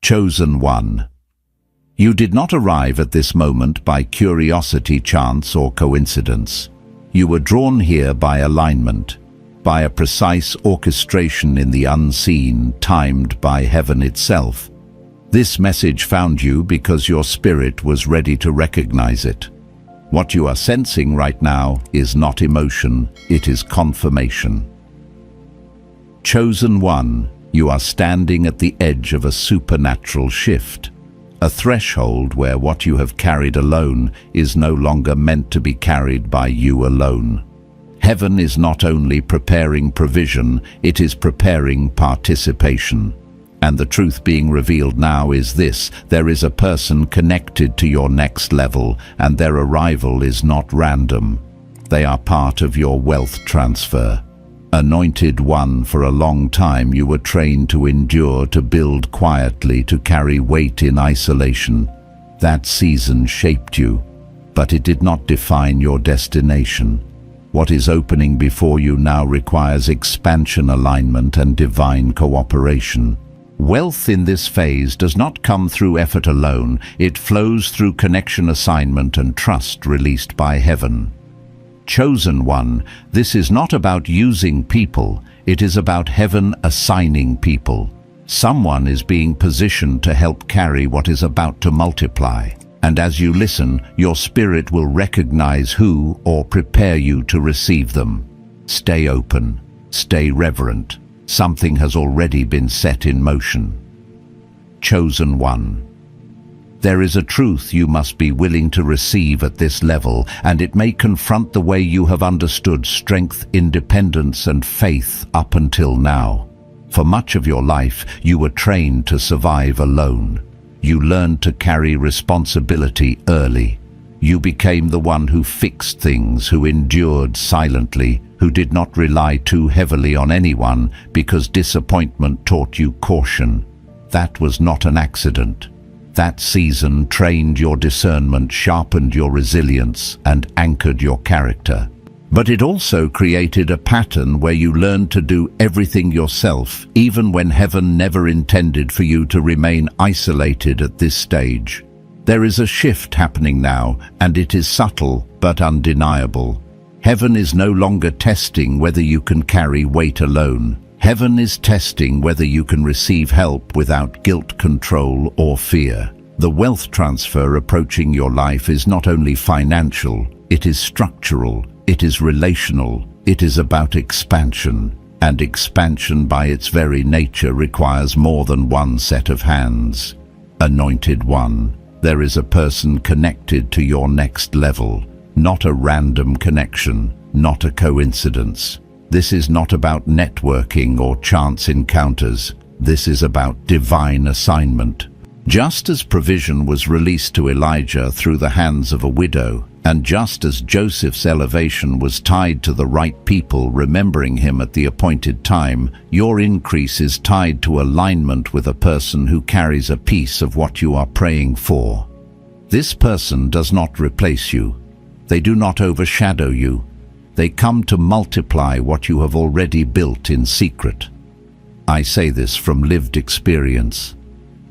Chosen one. You did not arrive at this moment by curiosity, chance, or coincidence. You were drawn here by alignment, by a precise orchestration in the unseen, timed by heaven itself. This message found you because your spirit was ready to recognize it. What you are sensing right now is not emotion, it is confirmation. Chosen one, you are standing at the edge of a supernatural shift. A threshold where what you have carried alone is no longer meant to be carried by you alone. Heaven is not only preparing provision, it is preparing participation. And the truth being revealed now is this: there is a person connected to your next level, and their arrival is not random. They are part of your wealth transfer. Anointed one, for a long time you were trained to endure, to build quietly, to carry weight in isolation. That season shaped you, but it did not define your destination. What is opening before you now requires expansion, alignment, and divine cooperation. Wealth in this phase does not come through effort alone. It flows through connection, assignment, and trust released by heaven. Chosen one, this is not about using people, it is about heaven assigning people. Someone is being positioned to help carry what is about to multiply. And as you listen, your spirit will recognize who, or prepare you to receive them. Stay open, stay reverent. Something has already been set in motion. Chosen one. There is a truth you must be willing to receive at this level, and it may confront the way you have understood strength, independence, and faith up until now. For much of your life, you were trained to survive alone. You learned to carry responsibility early. You became the one who fixed things, who endured silently, who did not rely too heavily on anyone because disappointment taught you caution. That was not an accident. That season trained your discernment, sharpened your resilience, and anchored your character. But it also created a pattern where you learned to do everything yourself, even when heaven never intended for you to remain isolated at this stage. There is a shift happening now, and it is subtle but undeniable. Heaven is no longer testing whether you can carry weight alone. Heaven is testing whether you can receive help without guilt, control, or fear. The wealth transfer approaching your life is not only financial, it is structural, it is relational, it is about expansion. And expansion by its very nature requires more than one set of hands. Anointed one, there is a person connected to your next level. Not a random connection, not a coincidence. This is not about networking or chance encounters. This is about divine assignment. Just as provision was released to Elijah through the hands of a widow, and just as Joseph's elevation was tied to the right people remembering him at the appointed time, your increase is tied to alignment with a person who carries a piece of what you are praying for. This person does not replace you. They do not overshadow you. They come to multiply what you have already built in secret. I say this from lived experience.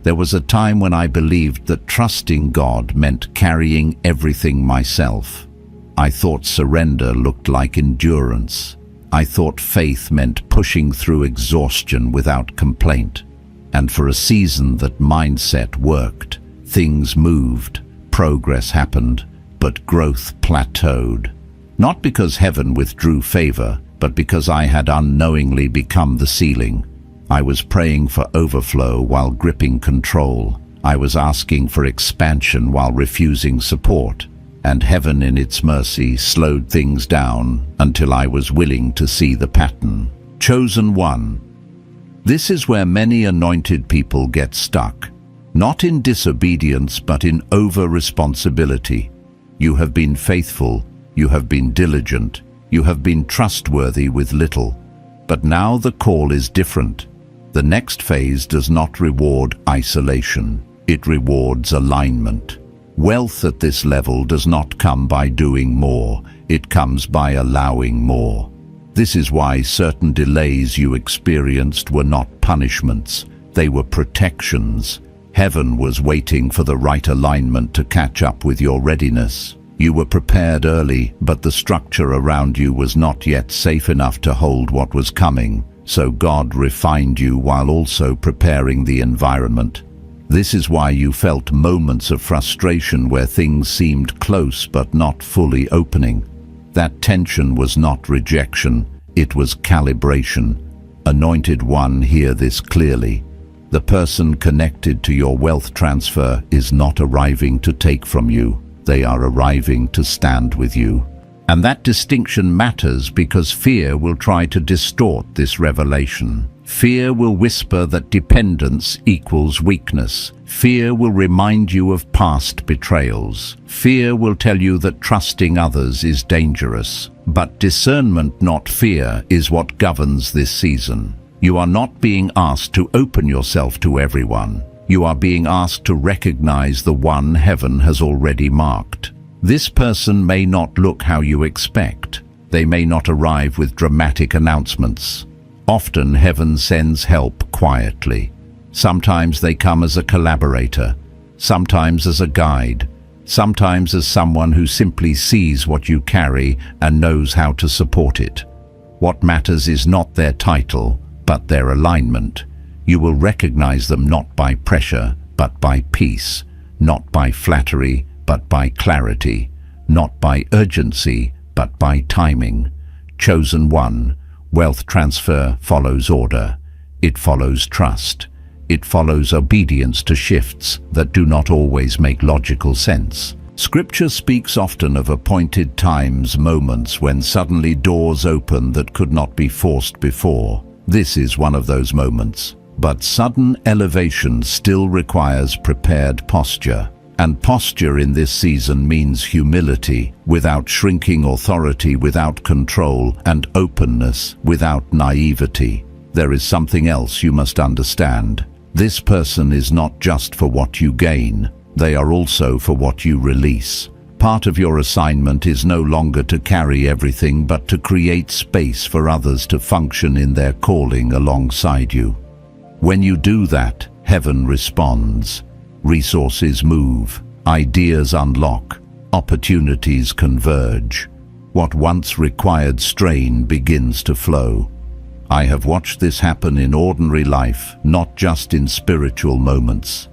There was a time when I believed that trusting God meant carrying everything myself. I thought surrender looked like endurance. I thought faith meant pushing through exhaustion without complaint. And for a season that mindset worked. Things moved, progress happened, but growth plateaued. Not because heaven withdrew favor, but because I had unknowingly become the ceiling. I was praying for overflow while gripping control. I was asking for expansion while refusing support. And heaven in its mercy slowed things down until I was willing to see the pattern. Chosen one. This is where many anointed people get stuck. Not in disobedience, but in over-responsibility. You have been faithful, you have been diligent, you have been trustworthy with little. But now the call is different. The next phase does not reward isolation, it rewards alignment. Wealth at this level does not come by doing more, it comes by allowing more. This is why certain delays you experienced were not punishments, they were protections. Heaven was waiting for the right alignment to catch up with your readiness. You were prepared early, but the structure around you was not yet safe enough to hold what was coming, so God refined you while also preparing the environment. This is why you felt moments of frustration where things seemed close but not fully opening. That tension was not rejection, it was calibration. Anointed One, hear this clearly. The person connected to your wealth transfer is not arriving to take from you. They are arriving to stand with you. And that distinction matters because fear will try to distort this revelation. Fear will whisper that dependence equals weakness. Fear will remind you of past betrayals. Fear will tell you that trusting others is dangerous. But discernment, not fear, is what governs this season. You are not being asked to open yourself to everyone. You are being asked to recognize the one heaven has already marked. This person may not look how you expect. They may not arrive with dramatic announcements. Often heaven sends help quietly. Sometimes they come as a collaborator, sometimes as a guide, sometimes as someone who simply sees what you carry and knows how to support it. What matters is not their title, but their alignment. You will recognize them not by pressure, but by peace, not by flattery, but by clarity, not by urgency, but by timing. Chosen One, wealth transfer follows order. It follows trust. It follows obedience to shifts that do not always make logical sense. Scripture speaks often of appointed times, moments when suddenly doors open that could not be forced before. This is one of those moments. But sudden elevation still requires prepared posture. And posture in this season means humility, without shrinking, authority without control, and openness without naivety. There is something else you must understand. This person is not just for what you gain, they are also for what you release. Part of your assignment is no longer to carry everything, but to create space for others to function in their calling alongside you. When you do that, heaven responds. Resources move, ideas unlock, opportunities converge. What once required strain begins to flow. I have watched this happen in ordinary life, not just in spiritual moments.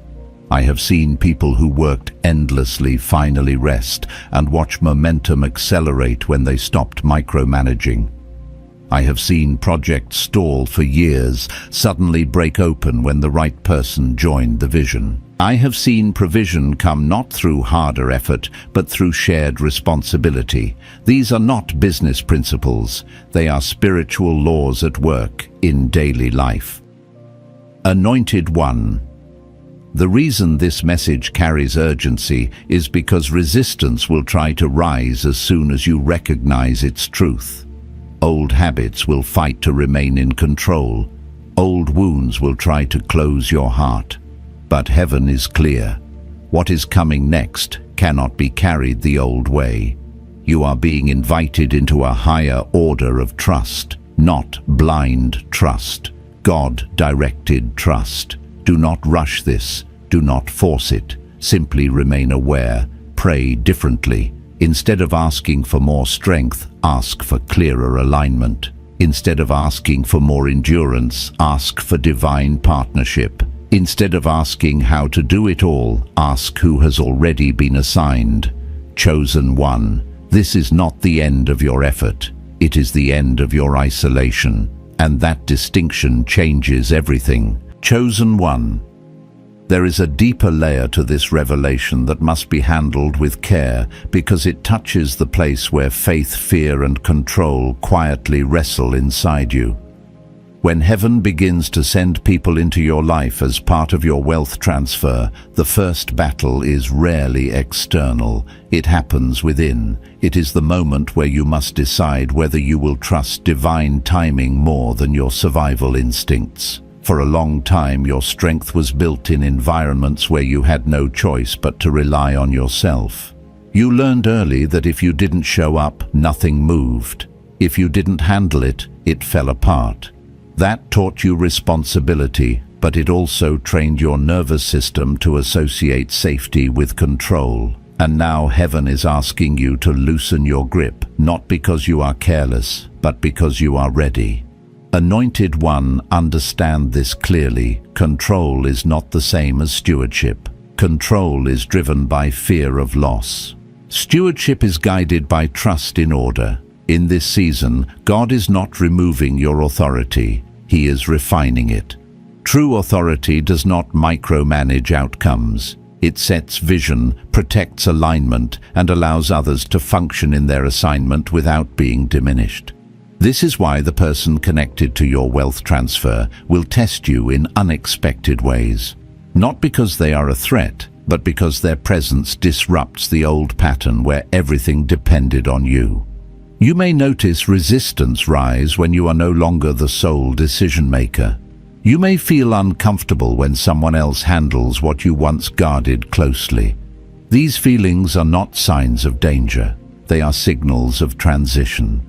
I have seen people who worked endlessly finally rest and watch momentum accelerate when they stopped micromanaging. I have seen projects stall for years suddenly break open when the right person joined the vision. I have seen provision come not through harder effort, but through shared responsibility. These are not business principles, they are spiritual laws at work in daily life. Anointed One. The reason this message carries urgency is because resistance will try to rise as soon as you recognize its truth. Old habits will fight to remain in control. Old wounds will try to close your heart. But heaven is clear. What is coming next cannot be carried the old way. You are being invited into a higher order of trust, not blind trust, God-directed trust. Do not rush this. Do not force it. Simply remain aware. Pray differently. Instead of asking for more strength, ask for clearer alignment. Instead of asking for more endurance, ask for divine partnership. Instead of asking how to do it all, ask who has already been assigned. Chosen One. This is not the end of your effort. It is the end of your isolation. And that distinction changes everything. Chosen One. There is a deeper layer to this revelation that must be handled with care because it touches the place where faith, fear, and control quietly wrestle inside you. When heaven begins to send people into your life as part of your wealth transfer, the first battle is rarely external. It happens within. It is the moment where you must decide whether you will trust divine timing more than your survival instincts. For a long time, your strength was built in environments where you had no choice but to rely on yourself. You learned early that if you didn't show up, nothing moved. If you didn't handle it, it fell apart. That taught you responsibility, but it also trained your nervous system to associate safety with control. And now heaven is asking you to loosen your grip, not because you are careless, but because you are ready. Anointed One, understand this clearly. Control is not the same as stewardship. Control is driven by fear of loss. Stewardship is guided by trust in order. In this season, God is not removing your authority. He is refining it. True authority does not micromanage outcomes. It sets vision, protects alignment, and allows others to function in their assignment without being diminished. This is why the person connected to your wealth transfer will test you in unexpected ways. Not because they are a threat, but because their presence disrupts the old pattern where everything depended on you. You may notice resistance rise when you are no longer the sole decision maker. You may feel uncomfortable when someone else handles what you once guarded closely. These feelings are not signs of danger. They are signals of transition.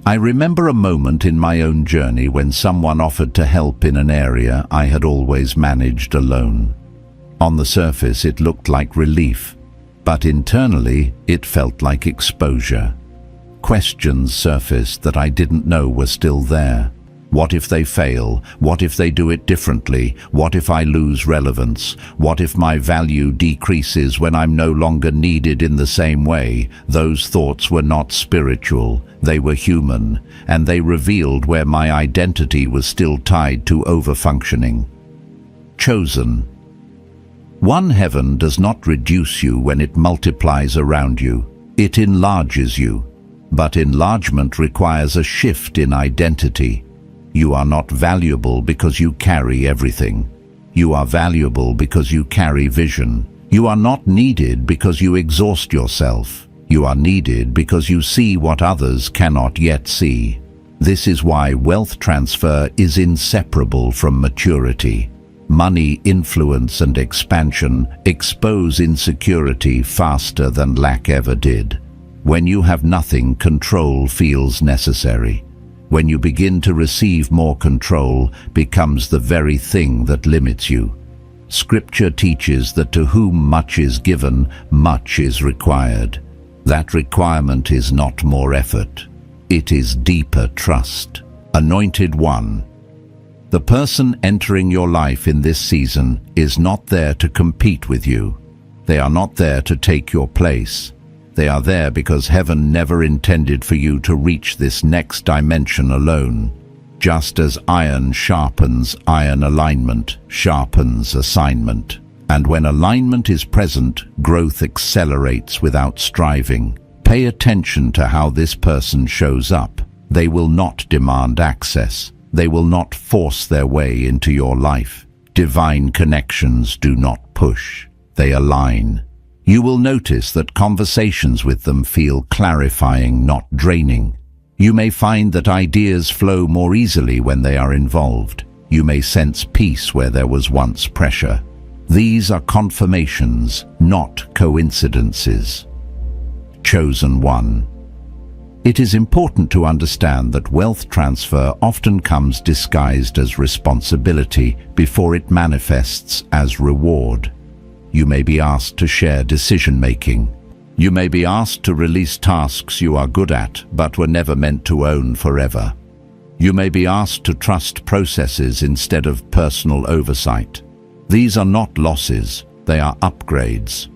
I remember a moment in my own journey when someone offered to help in an area I had always managed alone. On the surface, it looked like relief, but internally, it felt like exposure. Questions surfaced that I didn't know were still there. What if they fail? What if they do it differently? What if I lose relevance? What if my value decreases when I'm no longer needed in the same way? Those thoughts were not spiritual, they were human, and they revealed where my identity was still tied to overfunctioning. Chosen. One, heaven does not reduce you when it multiplies around you. It enlarges you. But enlargement requires a shift in identity. You are not valuable because you carry everything. You are valuable because you carry vision. You are not needed because you exhaust yourself. You are needed because you see what others cannot yet see. This is why wealth transfer is inseparable from maturity. Money, influence, and expansion expose insecurity faster than lack ever did. When you have nothing, control feels necessary. When you begin to receive more, control becomes the very thing that limits you. Scripture teaches that to whom much is given, much is required. That requirement is not more effort. It is deeper trust. Anointed One. The person entering your life in this season is not there to compete with you. They are not there to take your place. They are there because heaven never intended for you to reach this next dimension alone. Just as iron sharpens iron, alignment sharpens assignment. And when alignment is present, growth accelerates without striving. Pay attention to how this person shows up. They will not demand access. They will not force their way into your life. Divine connections do not push. They align. You will notice that conversations with them feel clarifying, not draining. You may find that ideas flow more easily when they are involved. You may sense peace where there was once pressure. These are confirmations, not coincidences. Chosen One. It is important to understand that wealth transfer often comes disguised as responsibility before it manifests as reward. You may be asked to share decision-making. You may be asked to release tasks you are good at but were never meant to own forever. You may be asked to trust processes instead of personal oversight. These are not losses, they are upgrades.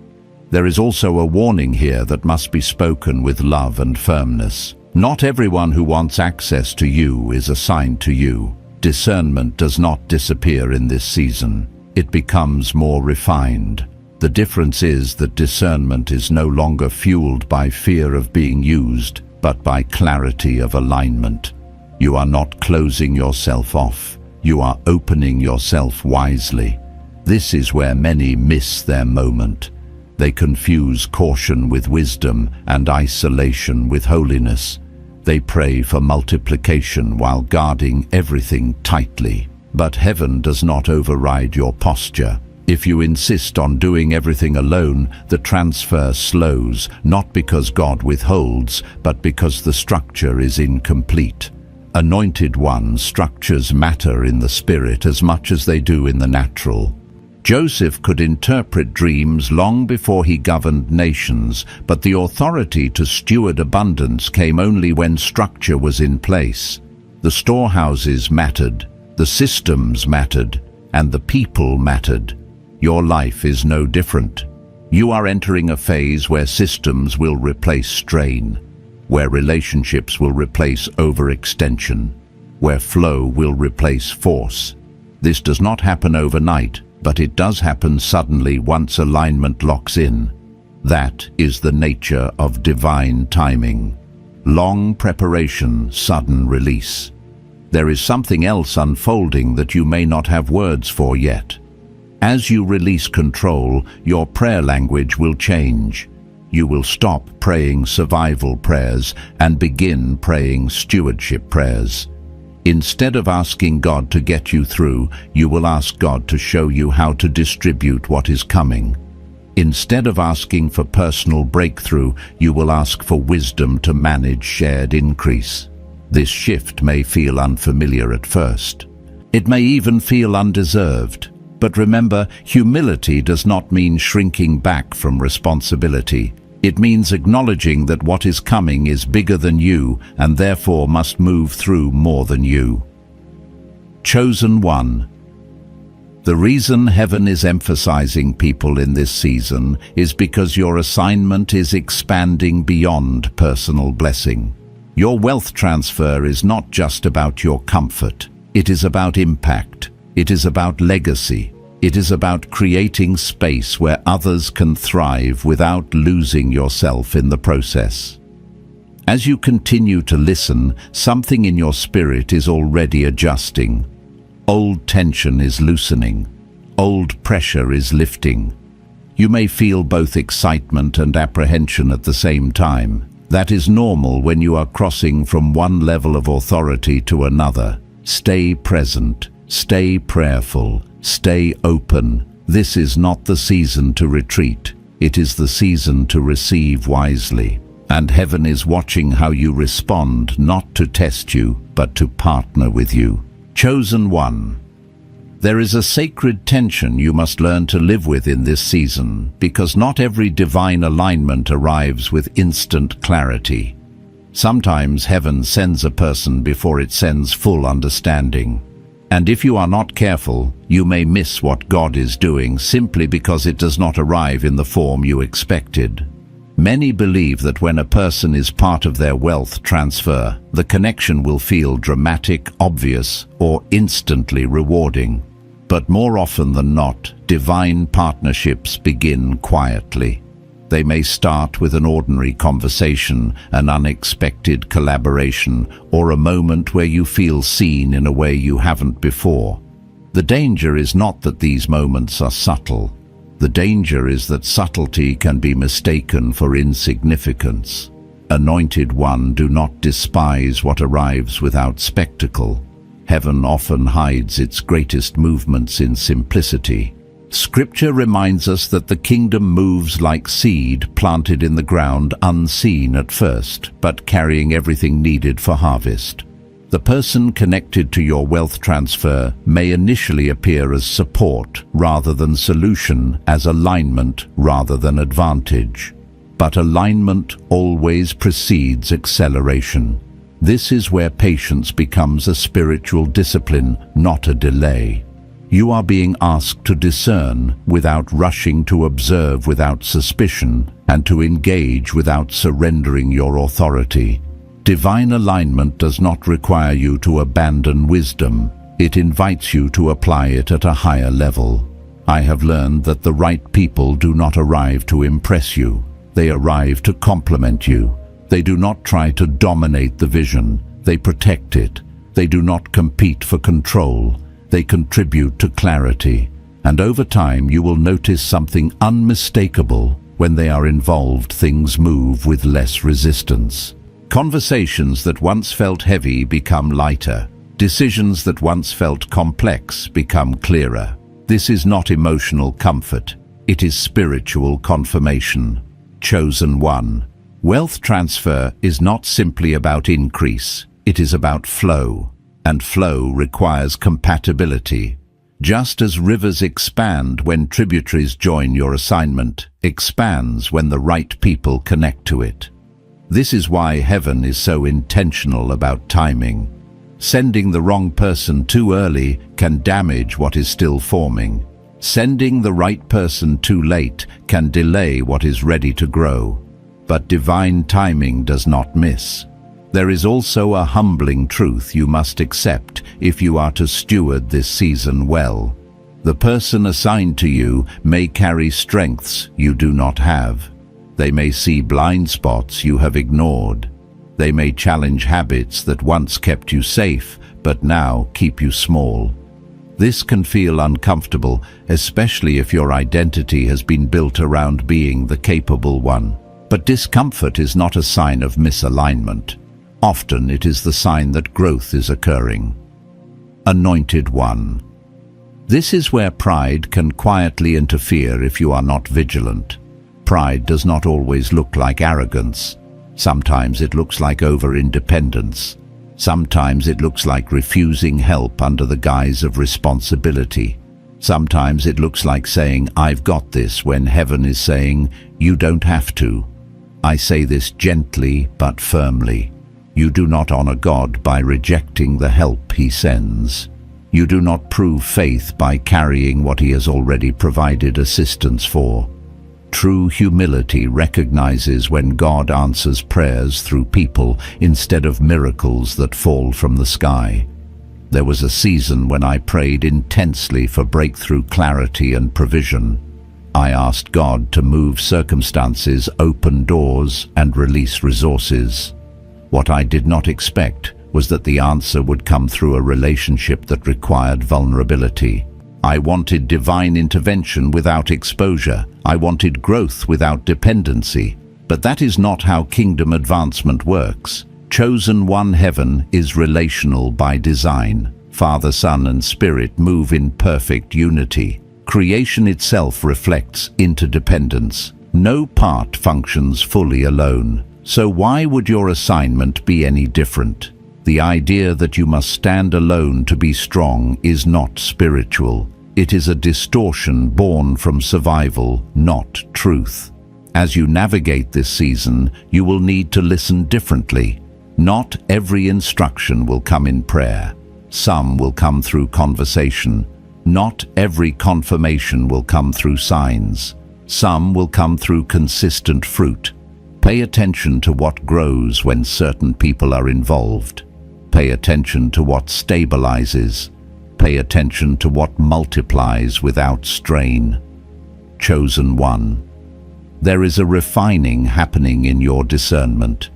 There is also a warning here that must be spoken with love and firmness. Not everyone who wants access to you is assigned to you. Discernment does not disappear in this season. It becomes more refined. The difference is that discernment is no longer fueled by fear of being used, but by clarity of alignment. You are not closing yourself off. You are opening yourself wisely. This is where many miss their moment. They confuse caution with wisdom and isolation with holiness. They pray for multiplication while guarding everything tightly. But heaven does not override your posture. If you insist on doing everything alone, the transfer slows, not because God withholds, but because the structure is incomplete. Anointed One, structures matter in the spirit as much as they do in the natural. Joseph could interpret dreams long before he governed nations, but the authority to steward abundance came only when structure was in place. The storehouses mattered, the systems mattered, and the people mattered. Your life is no different. You are entering a phase where systems will replace strain, where relationships will replace overextension, where flow will replace force. This does not happen overnight, but it does happen suddenly once alignment locks in. That is the nature of divine timing. Long preparation, sudden release. There is something else unfolding that you may not have words for yet. As you release control, your prayer language will change. You will stop praying survival prayers and begin praying stewardship prayers. Instead of asking God to get you through, you will ask God to show you how to distribute what is coming. Instead of asking for personal breakthrough, you will ask for wisdom to manage shared increase. This shift may feel unfamiliar at first. It may even feel undeserved. But remember, humility does not mean shrinking back from responsibility. It means acknowledging that what is coming is bigger than you and therefore must move through more than you. Chosen One. The reason heaven is emphasizing people in this season is because your assignment is expanding beyond personal blessing. Your wealth transfer is not just about your comfort. It is about impact. It is about legacy. It is about creating space where others can thrive without losing yourself in the process. As you continue to listen, something in your spirit is already adjusting. Old tension is loosening. Old pressure is lifting. You may feel both excitement and apprehension at the same time. That is normal when you are crossing from one level of authority to another. Stay present. Stay prayerful. Stay open. This is not the season to retreat. It is the season to receive wisely. And heaven is watching how you respond, not to test you, but to partner with you. Chosen One. There is a sacred tension you must learn to live with in this season, because not every divine alignment arrives with instant clarity. Sometimes heaven sends a person before it sends full understanding. And if you are not careful, you may miss what God is doing simply because it does not arrive in the form you expected. Many believe that when a person is part of their wealth transfer, the connection will feel dramatic, obvious, or instantly rewarding. But more often than not, divine partnerships begin quietly. They may start with an ordinary conversation, an unexpected collaboration, or a moment where you feel seen in a way you haven't before. The danger is not that these moments are subtle. The danger is that subtlety can be mistaken for insignificance. Anointed One, do not despise what arrives without spectacle. Heaven often hides its greatest movements in simplicity. Scripture reminds us that the kingdom moves like seed planted in the ground, unseen at first, but carrying everything needed for harvest. The person connected to your wealth transfer may initially appear as support rather than solution, as alignment rather than advantage. But alignment always precedes acceleration. This is where patience becomes a spiritual discipline, not a delay. You are being asked to discern without rushing, to observe without suspicion, and to engage without surrendering your authority. Divine alignment does not require you to abandon wisdom. It invites you to apply it at a higher level. I have learned that the right people do not arrive to impress you. They arrive to complement you. They do not try to dominate the vision. They protect it. They do not compete for control. They contribute to clarity. And over time you will notice something unmistakable. When they are involved, things move with less resistance. Conversations that once felt heavy become lighter. Decisions that once felt complex become clearer. This is not emotional comfort. It is spiritual confirmation. Chosen One. Wealth transfer is not simply about increase. It is about flow, and flow requires compatibility. Just as rivers expand when tributaries join, your assignment expands when the right people connect to it. This is why heaven is so intentional about timing. Sending the wrong person too early can damage what is still forming. Sending the right person too late can delay what is ready to grow. But divine timing does not miss. There is also a humbling truth you must accept if you are to steward this season well. The person assigned to you may carry strengths you do not have. They may see blind spots you have ignored. They may challenge habits that once kept you safe, but now keep you small. This can feel uncomfortable, especially if your identity has been built around being the capable one. But discomfort is not a sign of misalignment. Often it is the sign that growth is occurring. Anointed one. This is where pride can quietly interfere if you are not vigilant. Pride does not always look like arrogance. Sometimes it looks like over-independence. Sometimes it looks like refusing help under the guise of responsibility. Sometimes it looks like saying, "I've got this," when heaven is saying, "You don't have to." I say this gently but firmly. You do not honor God by rejecting the help He sends. You do not prove faith by carrying what He has already provided assistance for. True humility recognizes when God answers prayers through people instead of miracles that fall from the sky. There was a season when I prayed intensely for breakthrough, clarity, and provision. I asked God to move circumstances, open doors, and release resources. What I did not expect was that the answer would come through a relationship that required vulnerability. I wanted divine intervention without exposure. I wanted growth without dependency. But that is not how kingdom advancement works. Chosen one heaven is relational by design. Father, Son, and Spirit move in perfect unity. Creation itself reflects interdependence. No part functions fully alone. So why would your assignment be any different? The idea that you must stand alone to be strong is not spiritual. It is a distortion born from survival, not truth. As you navigate this season, you will need to listen differently. Not every instruction will come in prayer. Some will come through conversation. Not every confirmation will come through signs. Some will come through consistent fruit. Pay attention to what grows when certain people are involved. Pay attention to what stabilizes. Pay attention to what multiplies without strain. Chosen one. There is a refining happening in your discernment.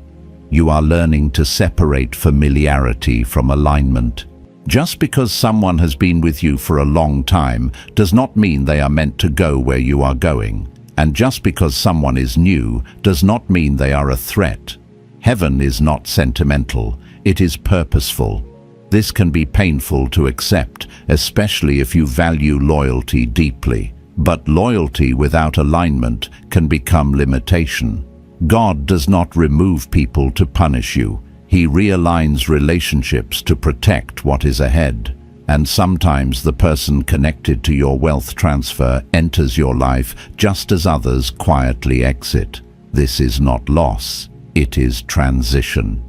You are learning to separate familiarity from alignment. Just because someone has been with you for a long time does not mean they are meant to go where you are going. And just because someone is new does not mean they are a threat. Heaven is not sentimental. It is purposeful. This can be painful to accept, especially if you value loyalty deeply. But loyalty without alignment can become limitation. God does not remove people to punish you. He realigns relationships to protect what is ahead. And sometimes the person connected to your wealth transfer enters your life just as others quietly exit. This is not loss. It is transition.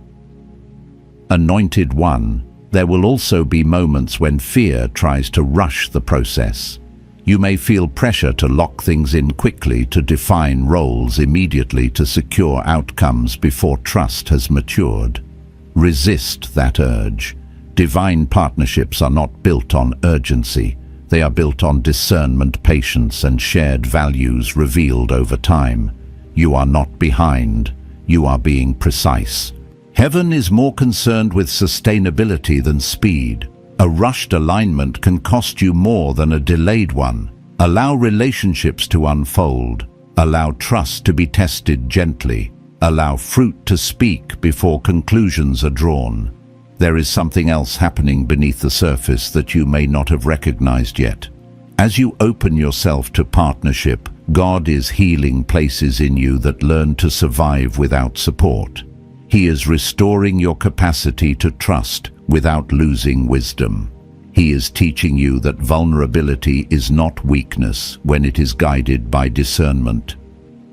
Anointed one. There will also be moments when fear tries to rush the process. You may feel pressure to lock things in quickly, to define roles immediately, to secure outcomes before trust has matured. Resist that urge. Divine partnerships are not built on urgency. They are built on discernment, patience, and shared values revealed over time. You are not behind. You are being precise. Heaven is more concerned with sustainability than speed. A rushed alignment can cost you more than a delayed one. Allow relationships to unfold. Allow trust to be tested gently. Allow fruit to speak before conclusions are drawn. There is something else happening beneath the surface that you may not have recognized yet. As you open yourself to partnership, God is healing places in you that learn to survive without support. He is restoring your capacity to trust without losing wisdom. He is teaching you that vulnerability is not weakness when it is guided by discernment.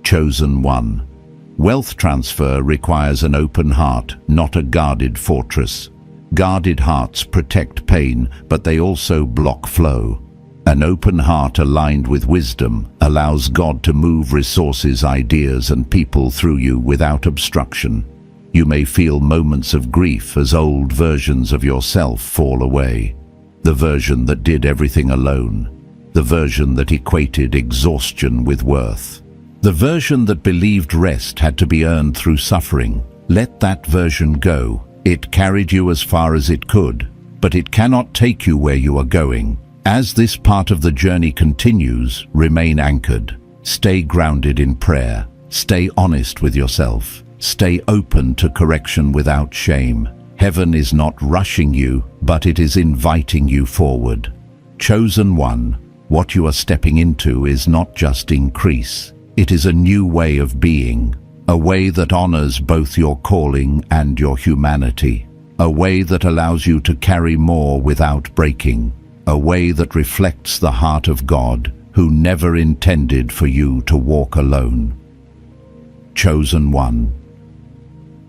Chosen one. Wealth transfer requires an open heart, not a guarded fortress. Guarded hearts protect pain, but they also block flow. An open heart aligned with wisdom allows God to move resources, ideas, and people through you without obstruction. You may feel moments of grief as old versions of yourself fall away. The version that did everything alone. The version that equated exhaustion with worth. The version that believed rest had to be earned through suffering. Let that version go. It carried you as far as it could, but it cannot take you where you are going. As this part of the journey continues, remain anchored. Stay grounded in prayer. Stay honest with yourself. Stay open to correction without shame. Heaven is not rushing you, but it is inviting you forward. Chosen one, what you are stepping into is not just increase. It is a new way of being, a way that honors both your calling and your humanity, a way that allows you to carry more without breaking, a way that reflects the heart of God, who never intended for you to walk alone. Chosen one.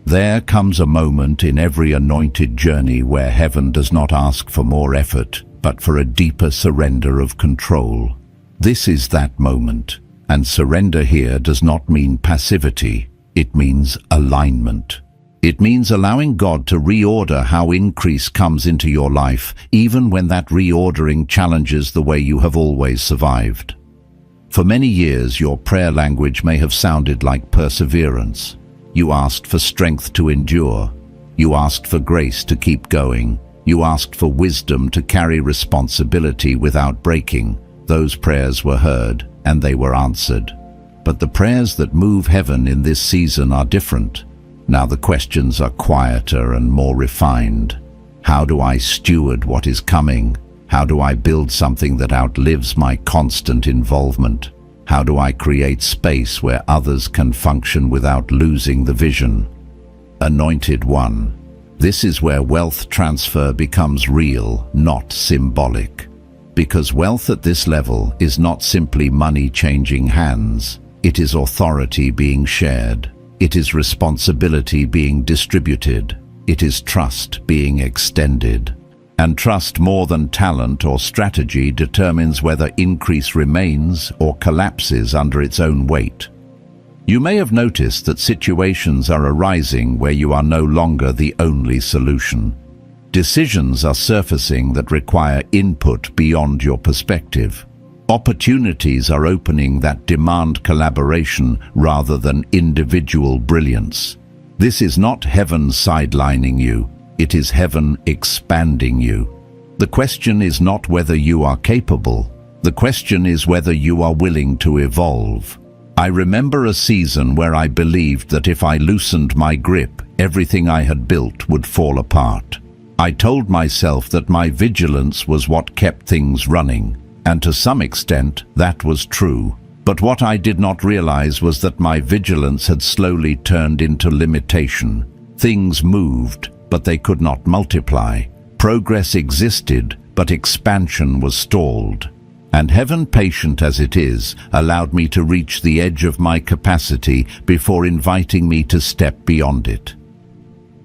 There comes a moment in every anointed journey where heaven does not ask for more effort, but for a deeper surrender of control. This is that moment, and surrender here does not mean passivity, it means alignment. It means allowing God to reorder how increase comes into your life, even when that reordering challenges the way you have always survived. For many years, your prayer language may have sounded like perseverance. You asked for strength to endure. You asked for grace to keep going. You asked for wisdom to carry responsibility without breaking. Those prayers were heard, and they were answered. But the prayers that move heaven in this season are different. Now the questions are quieter and more refined. How do I steward what is coming? How do I build something that outlives my constant involvement? How do I create space where others can function without losing the vision? Anointed one. This is where wealth transfer becomes real, not symbolic. Because wealth at this level is not simply money changing hands. It is authority being shared. It is responsibility being distributed. It is trust being extended. And trust, more than talent or strategy, determines whether increase remains or collapses under its own weight. You may have noticed that situations are arising where you are no longer the only solution. Decisions are surfacing that require input beyond your perspective. Opportunities are opening that demand collaboration rather than individual brilliance. This is not heaven sidelining you. It is heaven expanding you. The question is not whether you are capable. The question is whether you are willing to evolve. I remember a season where I believed that if I loosened my grip, everything I had built would fall apart. I told myself that my vigilance was what kept things running, and to some extent that was true. But what I did not realize was that my vigilance had slowly turned into limitation. Things moved, but they could not multiply. Progress existed, but expansion was stalled. And heaven, patient as it is, allowed me to reach the edge of my capacity before inviting me to step beyond it.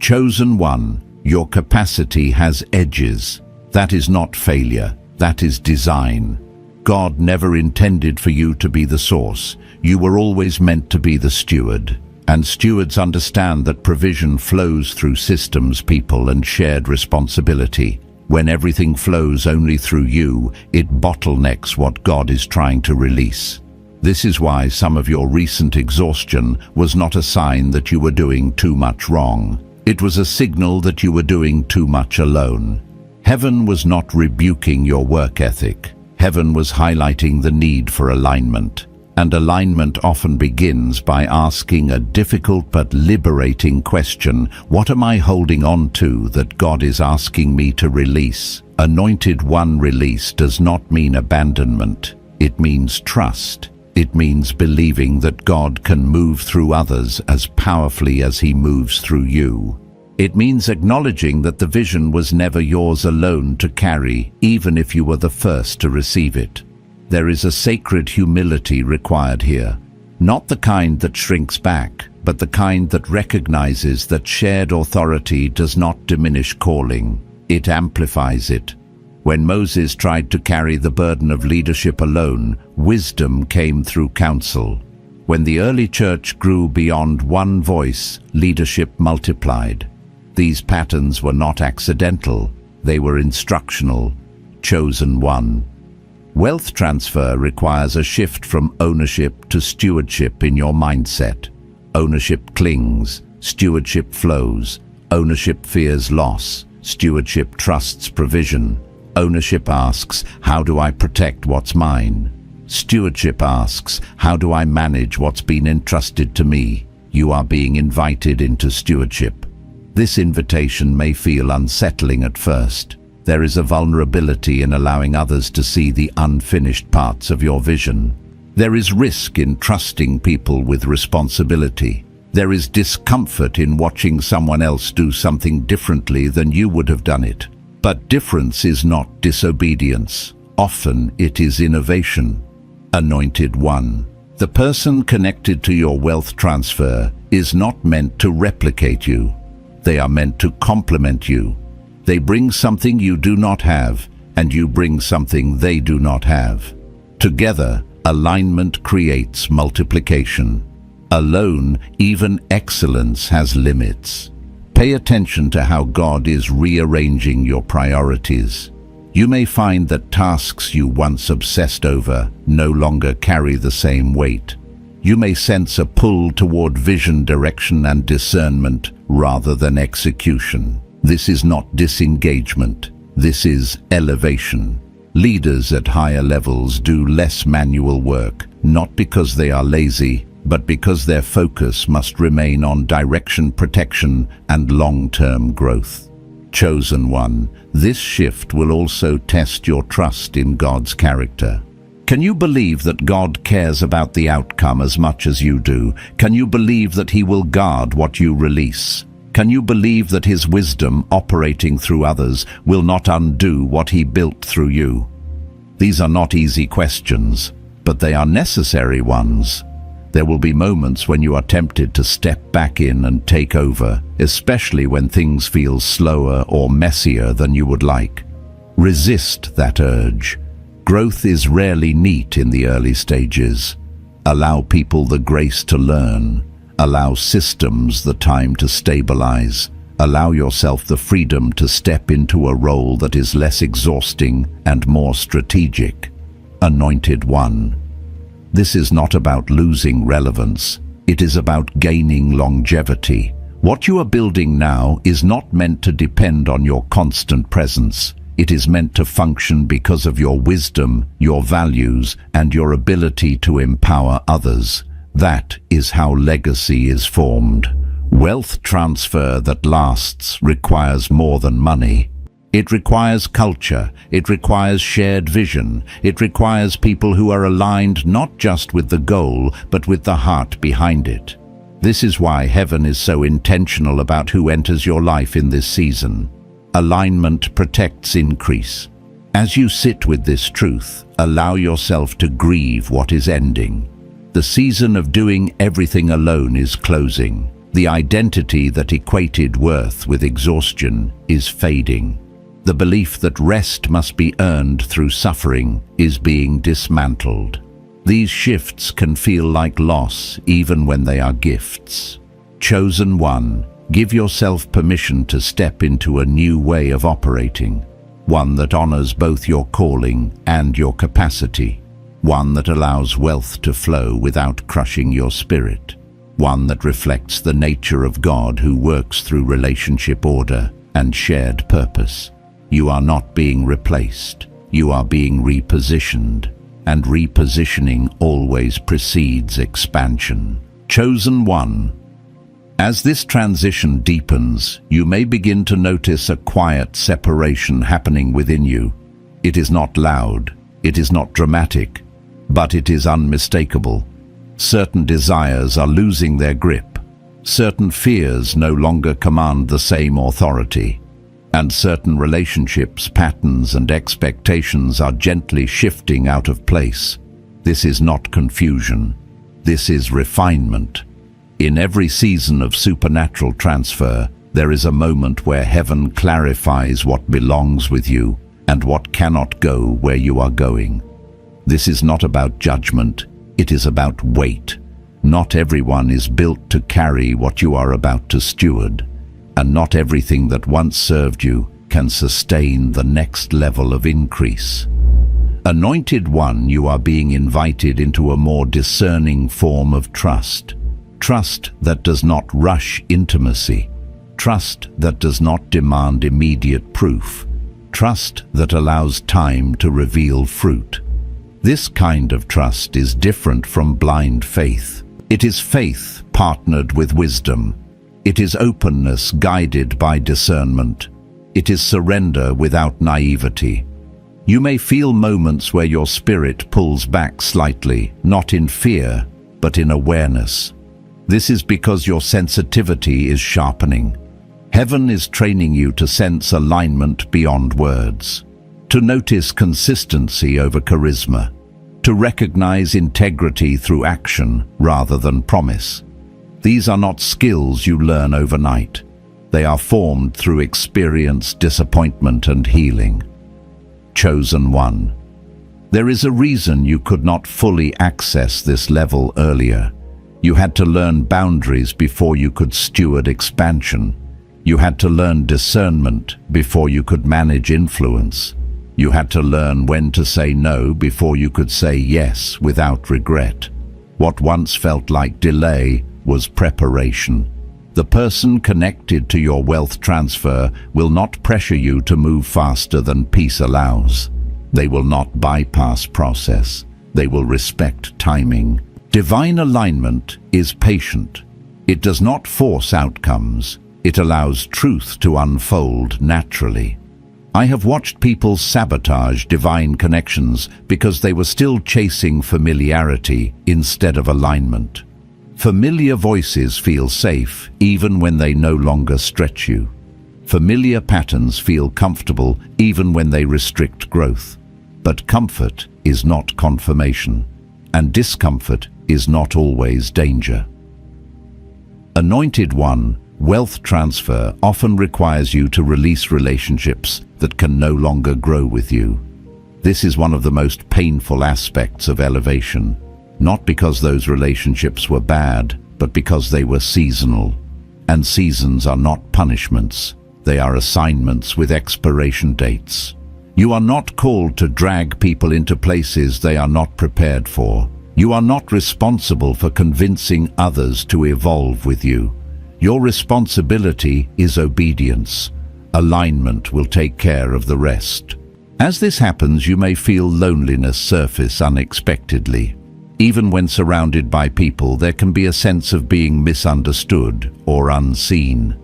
Chosen one, your capacity has edges. That is not failure, that is design. God never intended for you to be the source. You were always meant to be the steward. And stewards understand that provision flows through systems, people, and shared responsibility. When everything flows only through you, it bottlenecks what God is trying to release. This is why some of your recent exhaustion was not a sign that you were doing too much wrong. It was a signal that you were doing too much alone. Heaven was not rebuking your work ethic. Heaven was highlighting the need for alignment. And alignment often begins by asking a difficult but liberating question: what am I holding on to that God is asking me to release? Anointed one, release does not mean abandonment. It means trust. It means believing that God can move through others as powerfully as He moves through you. It means acknowledging that the vision was never yours alone to carry, even if you were the first to receive it. There is a sacred humility required here, not the kind that shrinks back, but the kind that recognizes that shared authority does not diminish calling, it amplifies it. When Moses tried to carry the burden of leadership alone, wisdom came through counsel. When the early church grew beyond one voice, leadership multiplied. These patterns were not accidental, they were instructional, chosen one. Wealth transfer requires a shift from ownership to stewardship in your mindset. Ownership clings, stewardship flows. Ownership fears loss, stewardship trusts provision. Ownership asks, how do I protect what's mine? Stewardship asks, how do I manage what's been entrusted to me? You are being invited into stewardship. This invitation may feel unsettling at first. There is a vulnerability in allowing others to see the unfinished parts of your vision. There is risk in trusting people with responsibility. There is discomfort in watching someone else do something differently than you would have done it. But difference is not disobedience. Often it is innovation. Anointed one. The person connected to your wealth transfer is not meant to replicate you. They are meant to complement you. They bring something you do not have, and you bring something they do not have. Together, alignment creates multiplication. Alone, even excellence has limits. Pay attention to how God is rearranging your priorities. You may find that tasks you once obsessed over no longer carry the same weight. You may sense a pull toward vision, direction, and discernment rather than execution. This is not disengagement. This is elevation. Leaders at higher levels do less manual work, not because they are lazy, but because their focus must remain on direction, protection, and long-term growth. Chosen one, this shift will also test your trust in God's character. Can you believe that God cares about the outcome as much as you do? Can you believe that He will guard what you release? Can you believe that His wisdom operating through others will not undo what He built through you? These are not easy questions, but they are necessary ones. There will be moments when you are tempted to step back in and take over, especially when things feel slower or messier than you would like. Resist that urge. Growth is rarely neat in the early stages. Allow people the grace to learn. Allow systems the time to stabilize. Allow yourself the freedom to step into a role that is less exhausting and more strategic. Anointed one. This is not about losing relevance. It is about gaining longevity. What you are building now is not meant to depend on your constant presence. It is meant to function because of your wisdom, your values, and your ability to empower others. That is how legacy is formed. Wealth transfer that lasts requires more than money. It requires culture, it requires shared vision, it requires people who are aligned not just with the goal, but with the heart behind it. This is why heaven is so intentional about who enters your life in this season. Alignment protects increase. As you sit with this truth, allow yourself to grieve what is ending. The season of doing everything alone is closing. The identity that equated worth with exhaustion is fading. The belief that rest must be earned through suffering is being dismantled. These shifts can feel like loss even when they are gifts. Chosen one, give yourself permission to step into a new way of operating, one that honors both your calling and your capacity, one that allows wealth to flow without crushing your spirit, one that reflects the nature of God who works through relationship order and shared purpose. You are not being replaced, you are being repositioned, and repositioning always precedes expansion. Chosen one. As this transition deepens, you may begin to notice a quiet separation happening within you. It is not loud, it is not dramatic, but it is unmistakable. Certain desires are losing their grip. Certain fears no longer command the same authority. And certain relationships, patterns, and expectations are gently shifting out of place. This is not confusion. This is refinement. In every season of supernatural transfer, there is a moment where heaven clarifies what belongs with you and what cannot go where you are going. This is not about judgment, it is about weight. Not everyone is built to carry what you are about to steward, and not everything that once served you can sustain the next level of increase. Anointed One, you are being invited into a more discerning form of trust. Trust that does not rush intimacy. Trust that does not demand immediate proof. Trust that allows time to reveal fruit. This kind of trust is different from blind faith. It is faith partnered with wisdom. It is openness guided by discernment. It is surrender without naivety. You may feel moments where your spirit pulls back slightly, not in fear, but in awareness. This is because your sensitivity is sharpening. Heaven is training you to sense alignment beyond words, to notice consistency over charisma, to recognize integrity through action rather than promise. These are not skills you learn overnight. They are formed through experience, disappointment, and healing. Chosen One. There is a reason you could not fully access this level earlier. You had to learn boundaries before you could steward expansion. You had to learn discernment before you could manage influence. You had to learn when to say no before you could say yes without regret. What once felt like delay was preparation. The person connected to your wealth transfer will not pressure you to move faster than peace allows. They will not bypass process. They will respect timing. Divine alignment is patient. It does not force outcomes. It allows truth to unfold naturally. I have watched people sabotage divine connections because they were still chasing familiarity instead of alignment. Familiar voices feel safe even when they no longer stretch you. Familiar patterns feel comfortable even when they restrict growth. But comfort is not confirmation, and discomfort is not always danger. Anointed One, wealth transfer often requires you to release relationships that can no longer grow with you. This is one of the most painful aspects of elevation, not because those relationships were bad, but because they were seasonal. And seasons are not punishments, they are assignments with expiration dates. You are not called to drag people into places they are not prepared for. You are not responsible for convincing others to evolve with you. Your responsibility is obedience. Alignment will take care of the rest. As this happens, you may feel loneliness surface unexpectedly. Even when surrounded by people, there can be a sense of being misunderstood or unseen.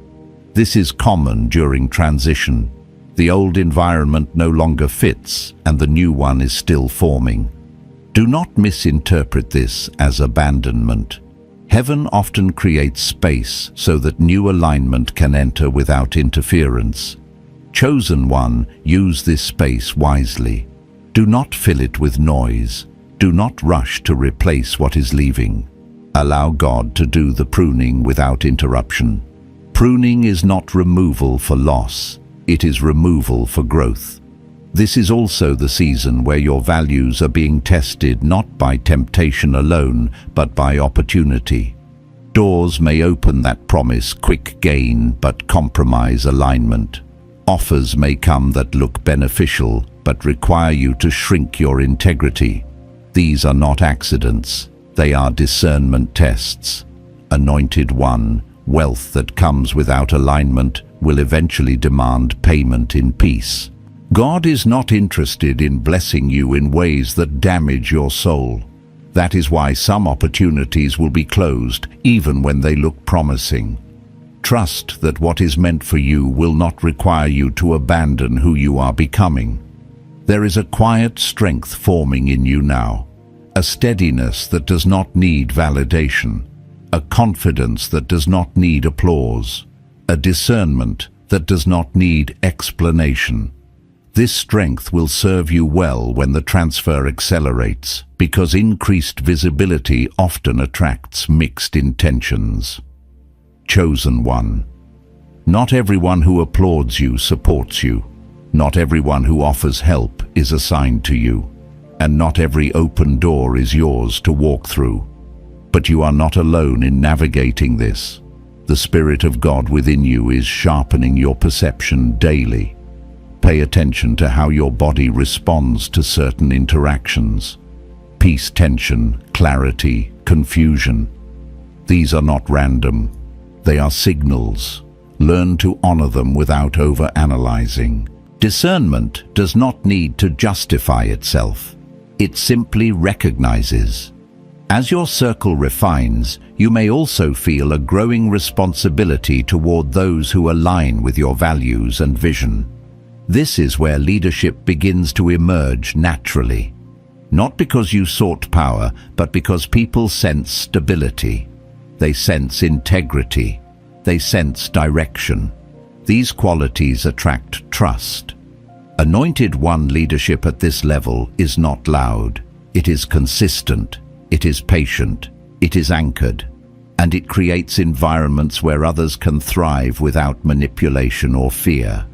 This is common during transition. The old environment no longer fits, and the new one is still forming. Do not misinterpret this as abandonment. Heaven often creates space so that new alignment can enter without interference. Chosen One, use this space wisely. Do not fill it with noise. Do not rush to replace what is leaving. Allow God to do the pruning without interruption. Pruning is not removal for loss. It is removal for growth. This is also the season where your values are being tested not by temptation alone, but by opportunity. Doors may open that promise quick gain, but compromise alignment. Offers may come that look beneficial, but require you to shrink your integrity. These are not accidents. They are discernment tests. Anointed One, wealth that comes without alignment will eventually demand payment in peace. God is not interested in blessing you in ways that damage your soul. That is why some opportunities will be closed, even when they look promising. Trust that what is meant for you will not require you to abandon who you are becoming. There is a quiet strength forming in you now, a steadiness that does not need validation, a confidence that does not need applause, a discernment that does not need explanation. This strength will serve you well when the transfer accelerates, because increased visibility often attracts mixed intentions. Chosen one. Not everyone who applauds you supports you. Not everyone who offers help is assigned to you. And not every open door is yours to walk through. But you are not alone in navigating this. The Spirit of God within you is sharpening your perception daily. Pay attention to how your body responds to certain interactions. Peace, tension, clarity, confusion. These are not random. They are signals. Learn to honor them without over-analyzing. Discernment does not need to justify itself. It simply recognizes. As your circle refines, you may also feel a growing responsibility toward those who align with your values and vision. This is where leadership begins to emerge naturally. Not because you sought power, but because people sense stability. They sense integrity. They sense direction. These qualities attract trust. Anointed One leadership at this level is not loud. It is consistent. It is patient. It is anchored. And it creates environments where others can thrive without manipulation or fear.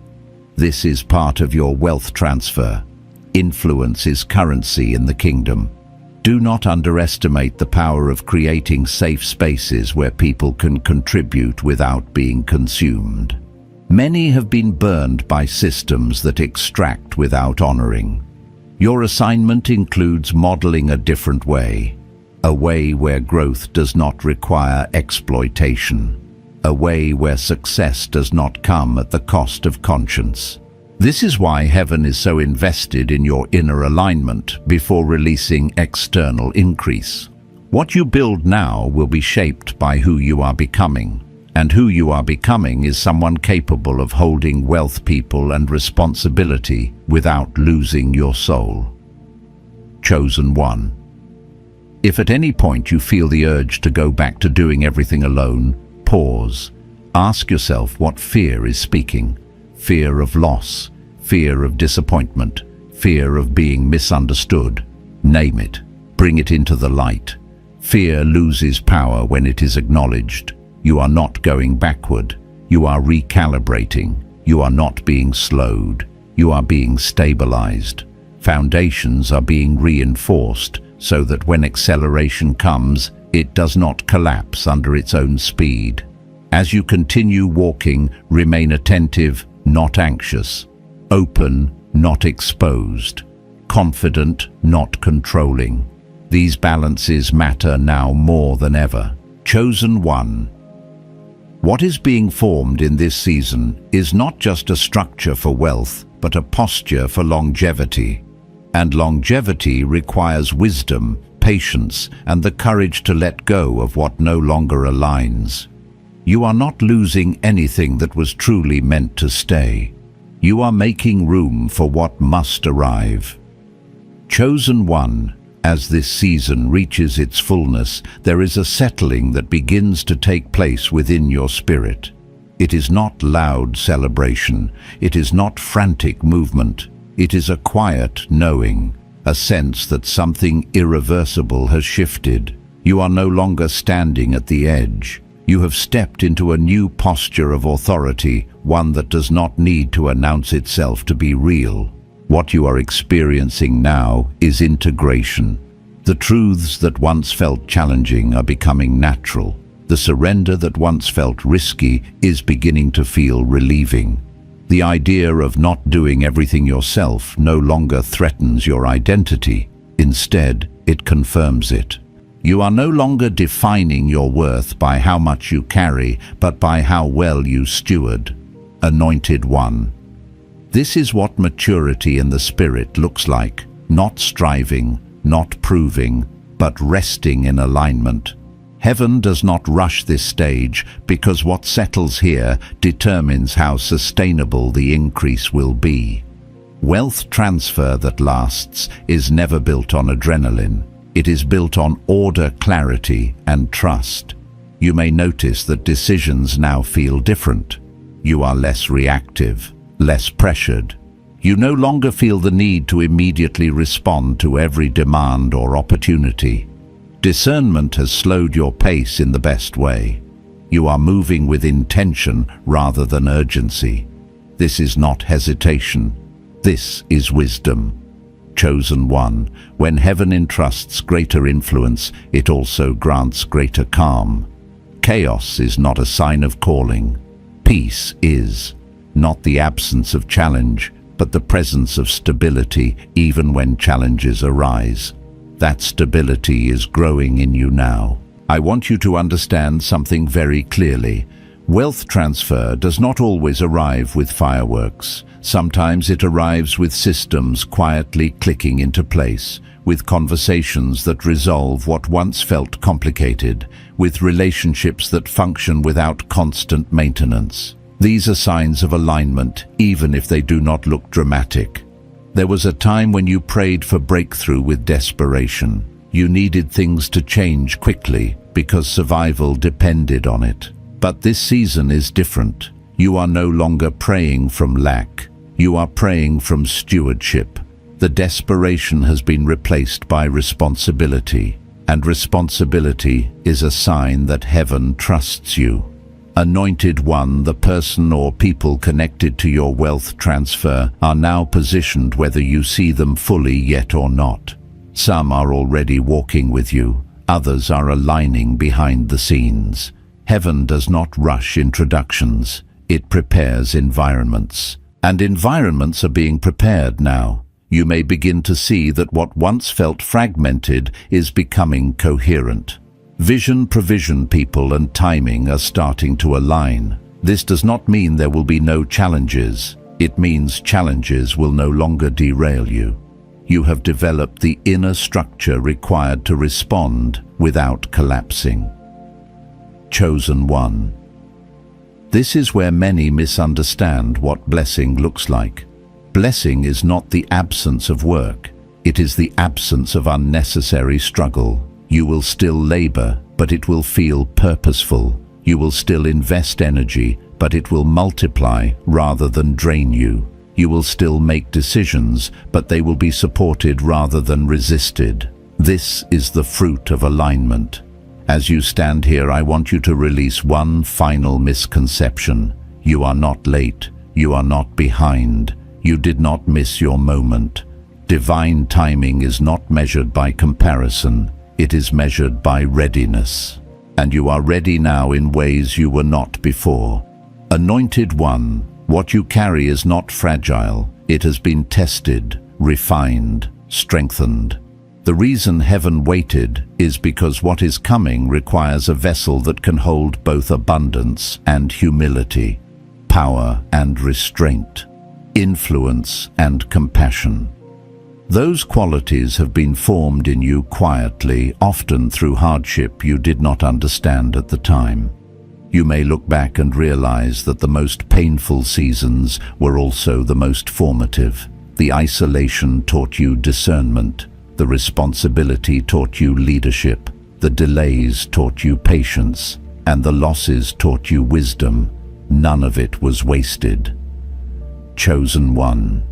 This is part of your wealth transfer. Influence is currency in the kingdom. Do not underestimate the power of creating safe spaces where people can contribute without being consumed. Many have been burned by systems that extract without honoring. Your assignment includes modeling a different way, a way where growth does not require exploitation, a way where success does not come at the cost of conscience. This is why heaven is so invested in your inner alignment before releasing external increase. What you build now will be shaped by who you are becoming, and who you are becoming is someone capable of holding wealth, people, and responsibility without losing your soul. Chosen one. If at any point you feel the urge to go back to doing everything alone, pause. Ask yourself what fear is speaking. Fear of loss, fear of disappointment, fear of being misunderstood. Name it. Bring it into the light. Fear loses power when it is acknowledged. You are not going backward. You are recalibrating. You are not being slowed. You are being stabilized. Foundations are being reinforced so that when acceleration comes, it does not collapse under its own speed. As you continue walking, remain attentive, not anxious, open, not exposed, confident, not controlling. These balances matter now more than ever. Chosen one. What is being formed in this season is not just a structure for wealth, but a posture for longevity. And longevity requires wisdom, patience, and the courage to let go of what no longer aligns. You are not losing anything that was truly meant to stay. You are making room for what must arrive. Chosen one, as this season reaches its fullness, there is a settling that begins to take place within your spirit. It is not loud celebration. It is not frantic movement. It is a quiet knowing, a sense that something irreversible has shifted. You are no longer standing at the edge. You have stepped into a new posture of authority, one that does not need to announce itself to be real. What you are experiencing now is integration. The truths that once felt challenging are becoming natural. The surrender that once felt risky is beginning to feel relieving. The idea of not doing everything yourself no longer threatens your identity. Instead, it confirms it. You are no longer defining your worth by how much you carry, but by how well you steward. Anointed one. This is what maturity in the spirit looks like. Not striving, not proving, but resting in alignment. Heaven does not rush this stage because what settles here determines how sustainable the increase will be. Wealth transfer that lasts is never built on adrenaline. It is built on order, clarity, and trust. You may notice that decisions now feel different. You are less reactive, less pressured. You no longer feel the need to immediately respond to every demand or opportunity. Discernment has slowed your pace in the best way. You are moving with intention rather than urgency. This is not hesitation. This is wisdom. Chosen one, when heaven entrusts greater influence, it also grants greater calm. Chaos is not a sign of calling. Peace is not the absence of challenge, but the presence of stability even when challenges arise. That stability is growing in you now. I want you to understand something very clearly. Wealth transfer does not always arrive with fireworks. Sometimes it arrives with systems quietly clicking into place, with conversations that resolve what once felt complicated, with relationships that function without constant maintenance. These are signs of alignment, even if they do not look dramatic. There was a time when you prayed for breakthrough with desperation. You needed things to change quickly because survival depended on it. But this season is different. You are no longer praying from lack. You are praying from stewardship. The desperation has been replaced by responsibility, and responsibility is a sign that heaven trusts you. Anointed one, the person or people connected to your wealth transfer are now positioned whether you see them fully yet or not. Some are already walking with you, others are aligning behind the scenes. Heaven does not rush introductions, it prepares environments. And environments are being prepared now. You may begin to see that what once felt fragmented is becoming coherent. Vision, provision, people, and timing are starting to align. This does not mean there will be no challenges. It means challenges will no longer derail you. You have developed the inner structure required to respond without collapsing. Chosen one. This is where many misunderstand what blessing looks like. Blessing is not the absence of work. It is the absence of unnecessary struggle. You will still labor, but it will feel purposeful. You will still invest energy, but it will multiply rather than drain you. You will still make decisions, but they will be supported rather than resisted. This is the fruit of alignment. As you stand here, I want you to release one final misconception. You are not late. You are not behind. You did not miss your moment. Divine timing is not measured by comparison. It is measured by readiness. And you are ready now in ways you were not before. Anointed one, what you carry is not fragile. It has been tested, refined, strengthened. The reason heaven waited is because what is coming requires a vessel that can hold both abundance and humility, power and restraint, influence and compassion. Those qualities have been formed in you quietly, often through hardship you did not understand at the time. You may look back and realize that the most painful seasons were also the most formative. The isolation taught you discernment. The responsibility taught you leadership. The delays taught you patience. And the losses taught you wisdom. None of it was wasted. Chosen one.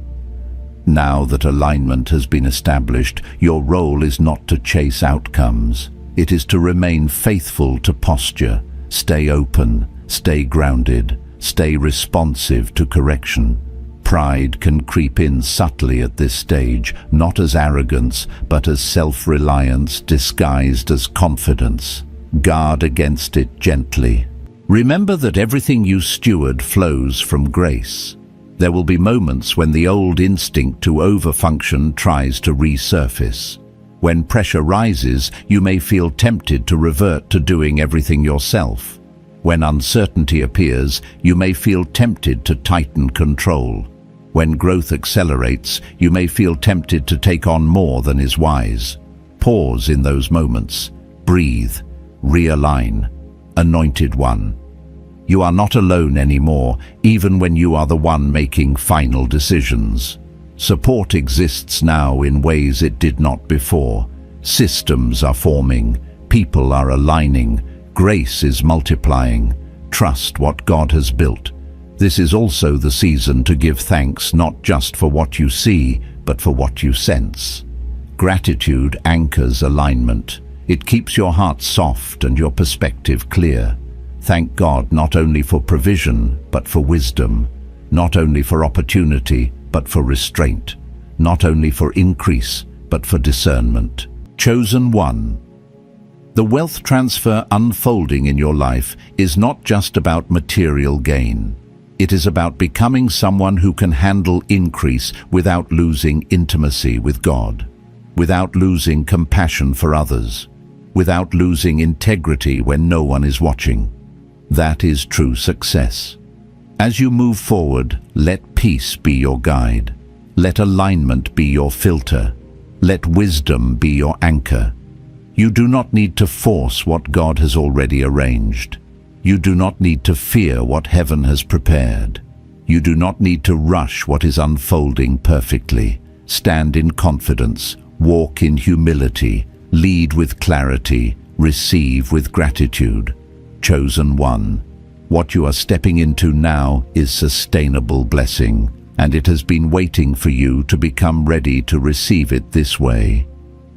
Now that alignment has been established, your role is not to chase outcomes. It is to remain faithful to posture. Stay open, stay grounded, stay responsive to correction. Pride can creep in subtly at this stage, not as arrogance, but as self-reliance disguised as confidence. Guard against it gently. Remember that everything you steward flows from grace. There will be moments when the old instinct to overfunction tries to resurface. When pressure rises, you may feel tempted to revert to doing everything yourself. When uncertainty appears, you may feel tempted to tighten control. When growth accelerates, you may feel tempted to take on more than is wise. Pause in those moments. Breathe. Realign. Anointed one. You are not alone anymore, even when you are the one making final decisions. Support exists now in ways it did not before. Systems are forming, people are aligning, grace is multiplying. Trust what God has built. This is also the season to give thanks not just for what you see, but for what you sense. Gratitude anchors alignment. It keeps your heart soft and your perspective clear. Thank God not only for provision, but for wisdom. Not only for opportunity, but for restraint. Not only for increase, but for discernment. Chosen one. The wealth transfer unfolding in your life is not just about material gain. It is about becoming someone who can handle increase without losing intimacy with God, without losing compassion for others, without losing integrity when no one is watching. That is true success. As you move forward, let peace be your guide. Let alignment be your filter. Let wisdom be your anchor. You do not need to force what God has already arranged. You do not need to fear what heaven has prepared. You do not need to rush what is unfolding perfectly. Stand in confidence, walk in humility, lead with clarity, receive with gratitude. Chosen one. What you are stepping into now is sustainable blessing, and it has been waiting for you to become ready to receive it this way.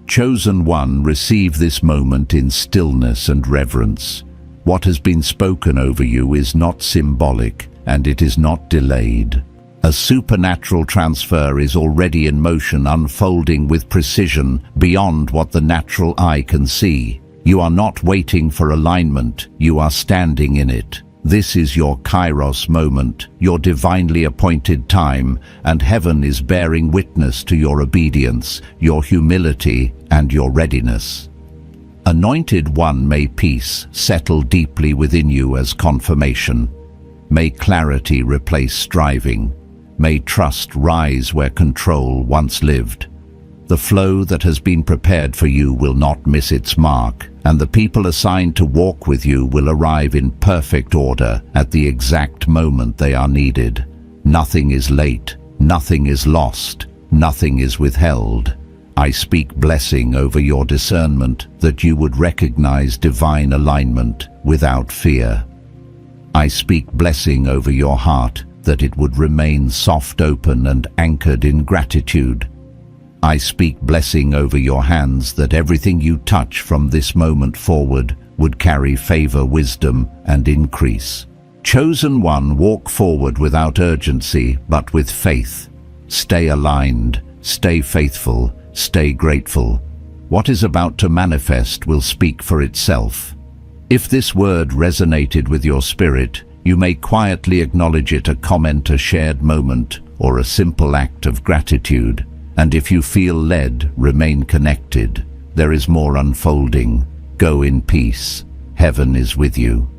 Chosen one, receive this moment in stillness and reverence. What has been spoken over you is not symbolic, and it is not delayed. A supernatural transfer is already in motion, unfolding with precision beyond what the natural eye can see. You are not waiting for alignment, you are standing in it. This is your Kairos moment, your divinely appointed time, and heaven is bearing witness to your obedience, your humility, and your readiness. Anointed one, may peace settle deeply within you as confirmation. May clarity replace striving. May trust rise where control once lived. The flow that has been prepared for you will not miss its mark, and the people assigned to walk with you will arrive in perfect order at the exact moment they are needed. Nothing is late, nothing is lost, nothing is withheld. I speak blessing over your discernment, that you would recognize divine alignment without fear. I speak blessing over your heart, that it would remain soft, open, and anchored in gratitude. I speak blessing over your hands, that everything you touch from this moment forward would carry favor, wisdom, and increase. Chosen one, walk forward without urgency, but with faith. Stay aligned, stay faithful, stay grateful. What is about to manifest will speak for itself. If this word resonated with your spirit, you may quietly acknowledge it, a comment, a shared moment, or a simple act of gratitude. And if you feel led, remain connected. There is more unfolding. Go in peace. Heaven is with you.